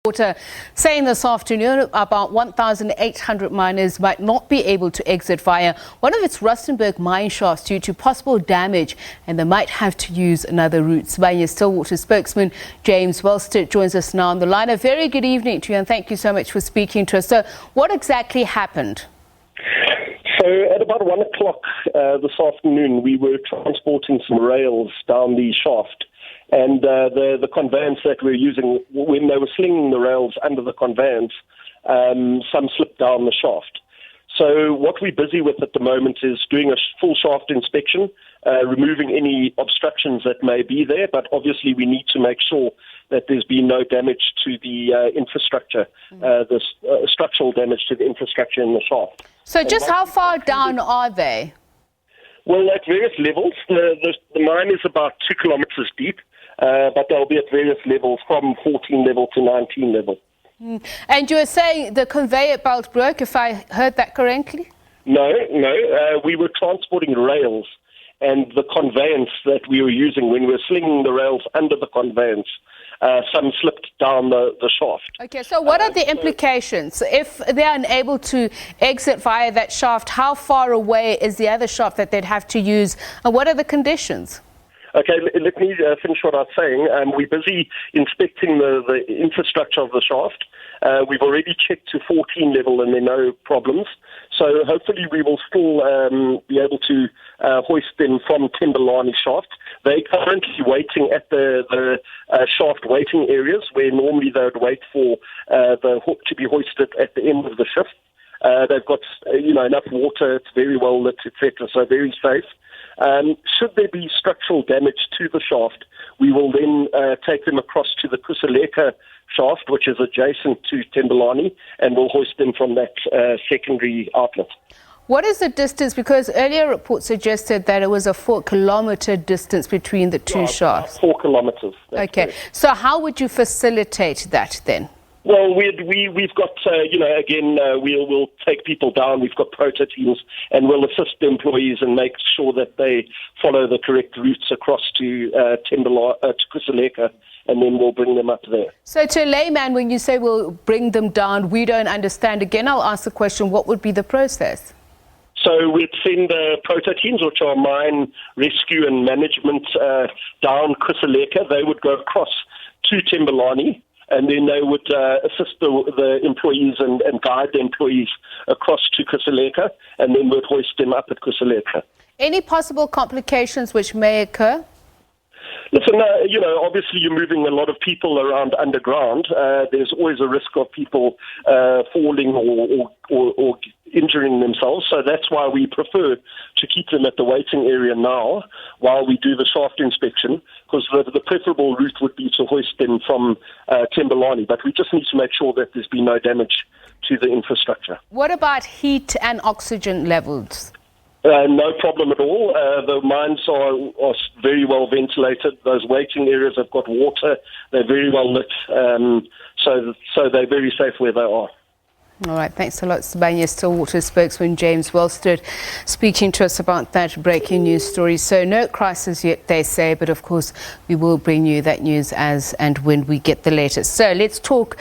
Water saying this afternoon about 1,800 miners might not be able to exit via one of its Rustenburg mine shafts due to possible damage, and they might have to use another route. Sibanye-Stillwater spokesman James Wellsted joins us now on the line. A very good evening to you, and thank you so much for speaking to us. So what exactly happened? So at about 1 o'clock this afternoon, we were transporting some rails down the shaft. And the conveyance that we're using, when they were slinging the rails under the conveyance, some slipped down the shaft. So what we're busy with at the moment is doing a full shaft inspection, removing any obstructions that may be there, but obviously we need to make sure that there's been no damage to the infrastructure, the structural damage to the infrastructure in the shaft. So just how far down are they? Well, at various levels. The mine is about 2 kilometers deep. But they'll be at various levels, from 14 level to 19 level. And you were saying the conveyor belt broke, if I heard that correctly? No. We were transporting rails, and the conveyance that we were using when we were slinging the rails under the conveyance, some slipped down the shaft. Okay, so what are the implications? If they're unable to exit via that shaft, how far away is the other shaft that they'd have to use, and what are the conditions? Okay, let me finish what I was saying. We're busy inspecting the infrastructure of the shaft. We've already checked to 14 level and there are no problems. So hopefully we will still be able to hoist them from Timberlani shaft. They're currently waiting at the shaft waiting areas where normally they would wait for the hook to be hoisted at the end of the shift. They've got enough water, it's very well lit, etc., so very safe. Should there be structural damage to the shaft, we will then take them across to the Kusaleka shaft, which is adjacent to Timberlani, and we'll hoist them from that secondary outlet. What is the distance? Because earlier reports suggested that it was a 4-kilometer distance between the two shafts. 4 kilometers. Okay, so how would you facilitate that then? Well, we've got, we'll take people down. We've got proto teams, and we'll assist the employees and make sure that they follow the correct routes across to Kusaleka, and then we'll bring them up there. So to a layman, when you say we'll bring them down, we don't understand. Again, I'll ask the question, what would be the process? So we'd send proto teams, which are mine rescue and management, down Kusaleka. They would go across to Timberlani, and then they would assist the employees and guide the employees across to Kusaleka, and then we'd hoist them up at Kusaleka. Any possible complications which may occur? Listen, obviously you're moving a lot of people around underground. There's always a risk of people falling or injuring themselves. So that's why we prefer to keep them at the waiting area now while we do the shaft inspection, because the preferable route would be to hoist them from Timberlani. But we just need to make sure that there's been no damage to the infrastructure. What about heat and oxygen levels? No problem at all. The mines are very well ventilated. Those waiting areas have got water. They're very well lit. So they're very safe where they are. All right, thanks a lot, Sibanye-Stillwater spokesman James Wellsted speaking to us about that breaking news story. So no crisis yet, they say, but of course we will bring you that news as and when we get the latest. So let's talk